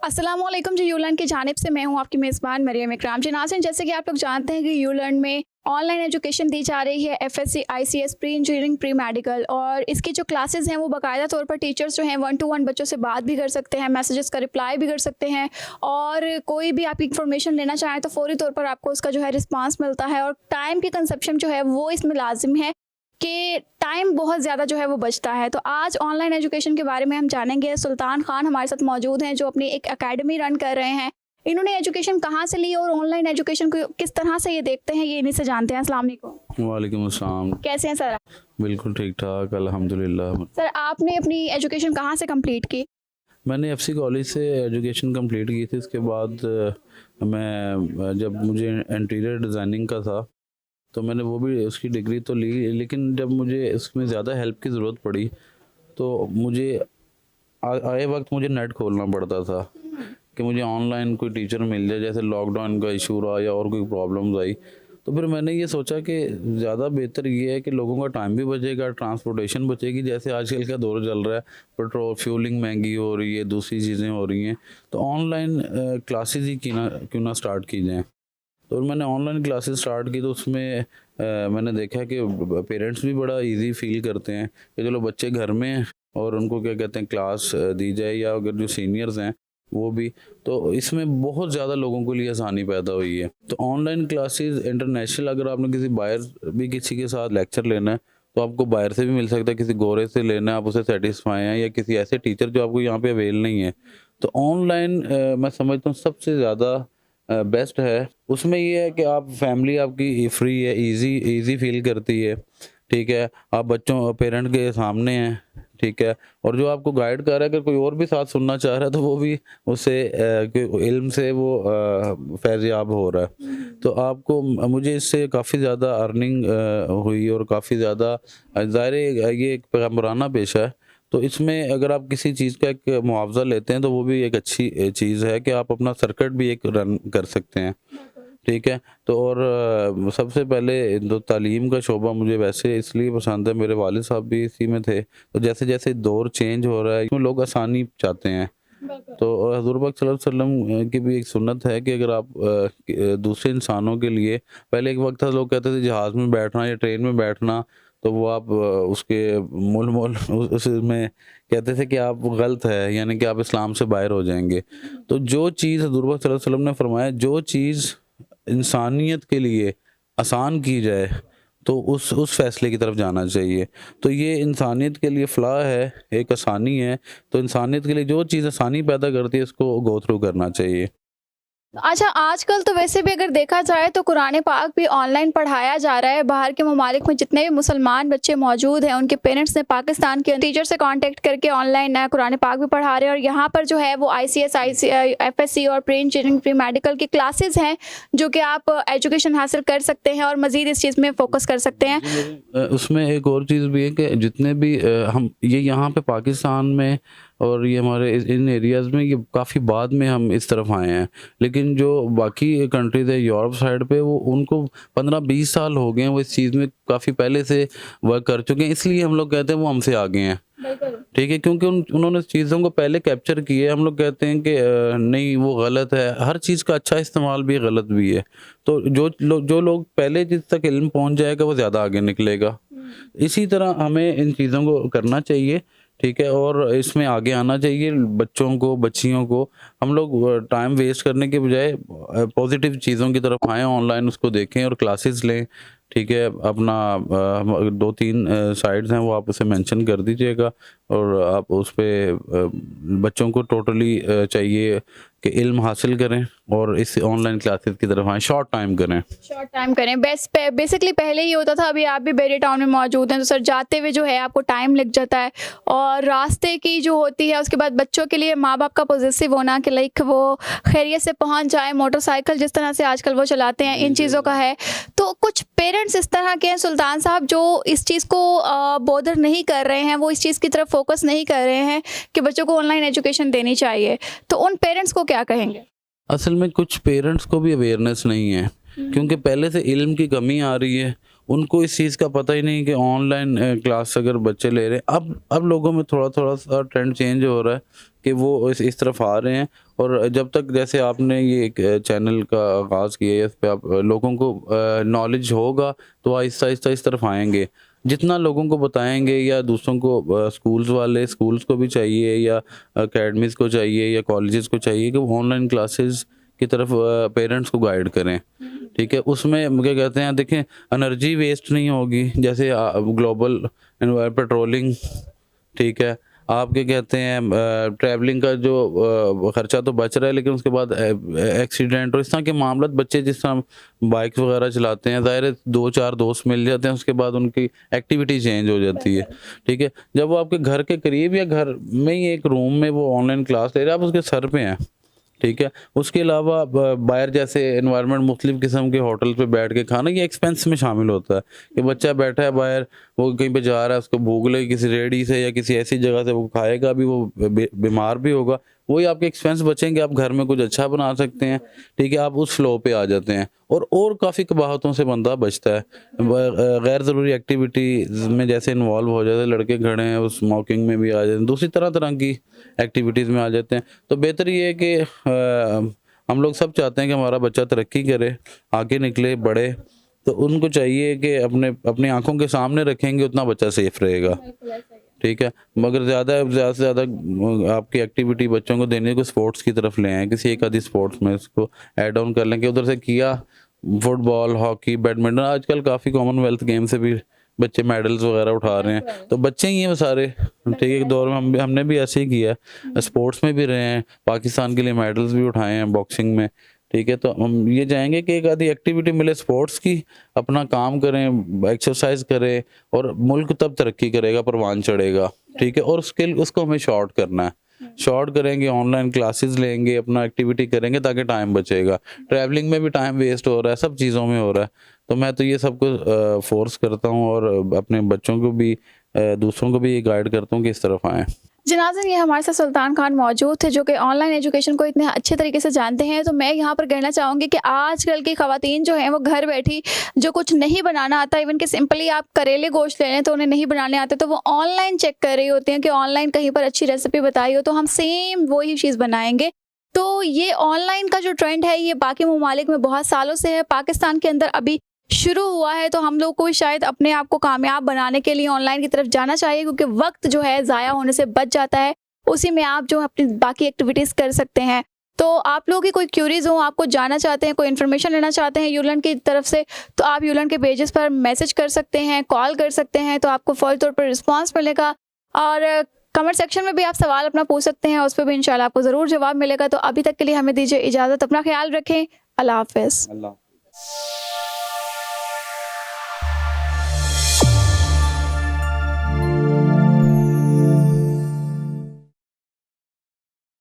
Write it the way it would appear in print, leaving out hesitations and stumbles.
अस्सलामुअलैकुम जी, यूलर्न की जानिब से मैं हूं आपकी मेज़बान मरियम इकराम। जी नाज़रीन, जैसे कि आप लोग जानते हैं कि यूलर्न में ऑनलाइन एजुकेशन दी जा रही है, FSc, ICS, pre engineering, pre medical, और इसकी जो क्लासेस हैं वो बाकायदा तौर पर टीचर्स जो हैं 1 to 1 बच्चों से बात भी कर सकते हैं, मैसेजेस का रिप्लाई भी कर सकते हैं, और कोई भी आप इंफॉर्मेशन लेना चाहें तो फ़ौरी तौर पर आपको उसका जो है रिस्पांस मिलता है। और टाइम की कंजप्शन जो है वो इसमें लाजिम है कि टाइम बहुत ज़्यादा जो है वो बचता है। तो आज ऑनलाइन एजुकेशन के बारे में हम जानेंगे। सुल्तान खान हमारे साथ मौजूद हैं जो अपनी एक एकेडमी रन कर रहे हैं। इन्होंने एजुकेशन कहाँ से ली और ऑनलाइन एजुकेशन को किस तरह से ये देखते हैं, ये इन्हीं से जानते हैं। अस्सलाम वालेकुम। वालेकुम अस्सलाम। कैसे हैं सर? बिल्कुल ठीक ठाक अल्हम्दुलिल्लाह। सर, आपने अपनी एजुकेशन कहाँ से कंप्लीट की? मैंने एफसी कॉलेज से एजुकेशन कंप्लीट की थी। इसके बाद मैं जब मुझे इंटीरियर डिज़ाइनिंग का था तो मैंने वो भी उसकी डिग्री तो ली, लेकिन जब मुझे इसमें ज़्यादा हेल्प की ज़रूरत पड़ी तो मुझे आए वक्त मुझे नेट खोलना पड़ता था कि मुझे ऑनलाइन कोई टीचर मिल जाए। जैसे लॉकडाउन का इशू रहा या और कोई प्रॉब्लम्स आई तो फिर मैंने ये सोचा कि ज़्यादा बेहतर ये है कि लोगों का टाइम भी बचेगा, ट्रांसपोर्टेशन बचेगी। जैसे आजकल का दौर चल रहा है, पेट्रोल फ्यूलिंग महंगी हो रही है, दूसरी चीज़ें हो रही हैं, तो ऑनलाइन क्लासेस ही क्यों ना स्टार्ट की जाएँ। तो मैंने ऑनलाइन क्लासेस स्टार्ट की तो उसमें मैंने देखा कि पेरेंट्स भी बड़ा इजी फील करते हैं कि चलो बच्चे घर में हैं और उनको क्या कहते हैं क्लास दी जाए, या अगर जो सीनियर्स हैं वो भी, तो इसमें बहुत ज़्यादा लोगों के लिए आसानी पैदा हुई है। तो ऑनलाइन क्लासेस इंटरनेशनल, अगर आपने किसी बाहर भी किसी के साथ लेक्चर लेना है तो आपको बाहर से भी मिल सकता है, किसी गोरे से लेना है आप उसे सेटिस्फाई हैं, या किसी ऐसे टीचर जो आपको यहाँ पे अवेल नहीं है। तो ऑनलाइन मैं समझता हूँ सबसे ज़्यादा बेस्ट है। उसमें ये है कि आप फैमिली आपकी फ्री है, इजी फील करती है, ठीक है। आप बच्चों पेरेंट के सामने हैं, ठीक है, और जो आपको गाइड कर रहा है, अगर कोई और भी साथ सुनना चाह रहा है तो वो भी उससे इल्म से वो फैज़याब हो रहा है। तो आपको मुझे इससे काफ़ी ज़्यादा अर्निंग हुई और काफ़ी ज़्यादा ज़ाहिर है ये एक पैगम्बराना पेशा है। तो इसमें अगर आप किसी चीज़ का एक मुआवजा लेते हैं तो वो भी एक अच्छी चीज़ है कि आप अपना सर्किट भी एक रन कर सकते हैं, ठीक है। तो और सबसे पहले तो तालीम का शोबा मुझे वैसे इसलिए पसंद है, मेरे वालिद साहब भी इसी में थे। तो जैसे जैसे दौर चेंज हो रहा है क्यों लोग आसानी चाहते हैं, तो हज़ूर पाक सल्लल्लाहु अलैहि वसल्लम की भी एक सुन्नत है कि अगर आप दूसरे इंसानों के लिए, पहले एक वक्त था लोग कहते थे जहाज़ में बैठना या ट्रेन में बैठना तो वो आप उसके मूल मूल उसमें कहते थे कि आप गलत है, यानी कि आप इस्लाम से बाहर हो जाएंगे। तो जो चीज़ हज़ूर पाक सल्लल्लाहु अलैहि वसल्लम ने फरमाया, जो चीज़ इंसानियत के लिए आसान की जाए तो उस फैसले की तरफ जाना चाहिए। तो ये इंसानियत के लिए फ़लाह है, एक आसानी है। तो इंसानियत के लिए जो चीज़ आसानी पैदा करती है इसको गो थ्रू करना चाहिए। अच्छा, आजकल तो वैसे भी अगर देखा जाए तो कुरान पाक भी ऑनलाइन पढ़ाया जा रहा है। बाहर के ममालिक में जितने भी मुसलमान बच्चे मौजूद हैं उनके पेरेंट्स ने पाकिस्तान के टीचर से कांटेक्ट करके ऑनलाइन कुरान पाक भी पढ़ा रहे हैं, और यहाँ पर जो है वो आईसीएस, एफएससी और प्री इंजीनियरिंग, प्री मेडिकल की क्लासेस हैं जो कि आप एजुकेशन हासिल कर सकते हैं और मज़ीद इस चीज़ में फ़ोकस कर सकते हैं। उसमें एक और चीज़ भी है कि जितने भी हम ये यहाँ पे पाकिस्तान में और ये हमारे इन एरियाज़ में ये काफ़ी बाद में हम इस तरफ आए हैं, लेकिन जो बाकी कंट्रीज़ है यूरोप साइड पे वो उनको 15-20 साल हो गए हैं, वो इस चीज़ में काफ़ी पहले से वर्क कर चुके हैं, इसलिए हम लोग कहते हैं वो हमसे आगे हैं, ठीक है, क्योंकि उन्होंने चीज़ों को पहले कैप्चर किए। हम लोग कहते हैं कि नहीं वो गलत है, हर चीज़ का अच्छा इस्तेमाल भी गलत भी है। तो जो लोग पहले जिस तक इल्म पहुंच जाएगा वो ज़्यादा आगे निकलेगा। इसी तरह हमें इन चीज़ों को करना चाहिए, ठीक है, और इसमें आगे आना चाहिए। बच्चों को, बच्चियों को हम लोग टाइम वेस्ट करने के बजाय पॉजिटिव चीज़ों की तरफ आएँ, ऑनलाइन उसको देखें और क्लासेस लें, ठीक है। अपना 2-3 साइट्स हैं वो आप उसे मेंशन कर दीजिएगा, और आप उस पे बच्चों को टोटली चाहिए कि इल्म हासिल करें और इस ऑनलाइन क्लासेस की तरफ आएँ, शॉर्ट टाइम करें। बेसिकली पहले ही होता था, अभी आप भी बेरी टाउन में मौजूद हैं तो सर जाते हुए जो है आपको टाइम लग जाता है, और रास्ते की जो होती है उसके बाद बच्चों के लिए माँ बाप का पॉजिटिव होना कि लाइक वो खैरियत से पहुँच जाए, मोटरसाइकिल जिस तरह से आजकल वो चलाते हैं, इन चीज़ों का है। तो कुछ पेरेंट्स इस तरह के हैं सुल्तान साहब जो इस चीज़ को बॉदर नहीं कर रहे हैं, वो इस चीज़ की तरफ फोकस नहीं कर रहे हैं कि बच्चों को ऑनलाइन एजुकेशन देनी चाहिए, तो उन पेरेंट्स को क्या कहेंगे? असल में कुछ पेरेंट्स को भी अवेयरनेस नहीं है क्योंकि पहले से इल्म की कमी आ रही है, उनको इस चीज़ का पता ही नहीं कि ऑनलाइन क्लास अगर बच्चे ले रहे हैं। अब लोगों में थोड़ा थोड़ा सा ट्रेंड चेंज हो रहा है कि वो इस तरफ आ रहे हैं। और जब तक जैसे आपने ये एक चैनल का आगाज़ किया है, इस पे आप लोगों को नॉलेज होगा तो आहिस्ता आहिस्ता इस तरफ आएंगे। जितना लोगों को बताएंगे या दूसरों को स्कूल्स को भी चाहिए या अकेडमीज़ को चाहिए या कॉलेजेस को चाहिए कि वो ऑनलाइन क्लासेस की तरफ पेरेंट्स को गाइड करें। ठीक है, उसमें क्या कहते हैं, देखें एनर्जी वेस्ट नहीं होगी, जैसे ग्लोबल पेट्रोलिंग, ठीक है, आप क्या कहते हैं ट्रैवलिंग का जो ख़र्चा तो बच रहा है, लेकिन उसके बाद एक्सीडेंट और इस तरह के मामला, बच्चे जिस तरह बाइक वगैरह चलाते हैं, ज़ाहिर है 2-4 दोस्त मिल जाते हैं, उसके बाद उनकी एक्टिविटी चेंज हो जाती है। ठीक है, जब वो आपके घर के करीब या घर में ही एक रूम में वो ऑनलाइन क्लास ले रहे हैं, आप उसके सर पे हैं। ठीक है, उसके अलावा बाहर जैसे एनवायरनमेंट मुख्तलिफ़ किस्म के होटल पे बैठ के खाना, ये एक्सपेंस में शामिल होता है कि बच्चा बैठा है बाहर, वो कहीं पे जा रहा है, उसको भूख लगी किसी रेडी से या किसी ऐसी जगह से, वो खाएगा भी, वो बीमार भी होगा। वही आपके एक्सपेंस बचेंगे, आप घर में कुछ अच्छा बना सकते हैं। ठीक है, आप उस फ्लो पे आ जाते हैं और काफ़ी कबाहतों से बंदा बचता है। गैर ज़रूरी एक्टिविटीज़ में जैसे इन्वॉल्व हो जाते हैं, लड़के खड़े हैं उस स्मोकिंग में भी आ जाते हैं, दूसरी तरह तरह की एक्टिविटीज़ में आ जाते हैं। तो बेहतर ये है कि हम लोग सब चाहते हैं कि हमारा बच्चा तरक्की करे, आगे निकले, बढ़े, तो उनको चाहिए कि अपनी आंखों के सामने रखेंगे उतना बच्चा सेफ रहेगा। ठीक है, मगर ज़्यादा से ज़्यादा आपकी एक्टिविटी बच्चों को देने को स्पोर्ट्स की तरफ ले आएँ, किसी एक आधी स्पोर्ट्स में इसको ऐड ऑन कर लें कि उधर से किया फुटबॉल, हॉकी, बैडमिंटन, आजकल काफ़ी कॉमनवेल्थ गेम से भी बच्चे मेडल्स वगैरह उठा रहे हैं, तो बच्चे ही हैं वो सारे। ठीक है, एक दौर में हमने भी ऐसे ही किया है, स्पोर्ट्स में भी रहे हैं, पाकिस्तान के लिए मेडल्स भी उठाए हैं बॉक्सिंग में। ठीक है, तो हम ये चाहेंगे कि एक आधी एक्टिविटी मिले स्पोर्ट्स की, अपना काम करें, एक्सरसाइज करें, और मुल्क तब तरक्की करेगा, परवान चढ़ेगा। ठीक है, और उसको हमें शॉर्ट करना है, शॉर्ट करेंगे, ऑनलाइन क्लासेस लेंगे, अपना एक्टिविटी करेंगे ताकि टाइम बचेगा। ट्रैवलिंग में भी टाइम वेस्ट हो रहा है, सब चीज़ों में हो रहा है। तो मैं तो ये सबको फोर्स करता हूँ और अपने बच्चों को भी दूसरों को भी ये गाइड करता हूँ कि इस तरफ आएँ। जी नाज़रीन, ये हमारे साथ सुल्तान खान मौजूद थे जो कि ऑनलाइन एजुकेशन को इतने अच्छे तरीके से जानते हैं। तो मैं यहाँ पर कहना चाहूँगी कि आजकल की ख़वातीन जो हैं वो घर बैठी जो कुछ नहीं बनाना आता, इवन कि सिंपली आप करेले गोश्त ले लें तो उन्हें नहीं बनाने आते, तो वो ऑनलाइन चेक कर रही होती हैं कि ऑनलाइन कहीं पर अच्छी रेसिपी बताई हो तो हम सेम वही चीज़ बनाएंगे। तो ये ऑनलाइन का जो ट्रेंड है ये बाकी ममालिक में बहुत सालों से है, पाकिस्तान के अंदर अभी शुरू हुआ है। तो हम लोग को भी शायद अपने आप को कामयाब बनाने के लिए ऑनलाइन की तरफ जाना चाहिए, क्योंकि वक्त जो है ज़ाया होने से बच जाता है, उसी में आप जो अपनी बाकी एक्टिविटीज़ कर सकते हैं। तो आप लोगों की कोई क्यूरीज हो, आपको जानना चाहते हैं, कोई इन्फॉर्मेशन लेना चाहते हैं यूलर्न की तरफ से, तो आप यूलर्न के पेजेस पर मैसेज कर सकते हैं, कॉल कर सकते हैं, तो आपको फौरी तौर पर रिस्पॉन्स मिलेगा। और कमेंट सेक्शन में भी आप सवाल अपना पूछ सकते हैं, उस पर भी इंशाल्लाह आपको ज़रूर जवाब मिलेगा। तो अभी तक के लिए हमें दीजिए इजाज़त, अपना ख्याल रखें, अल्लाह हाफ़िज़।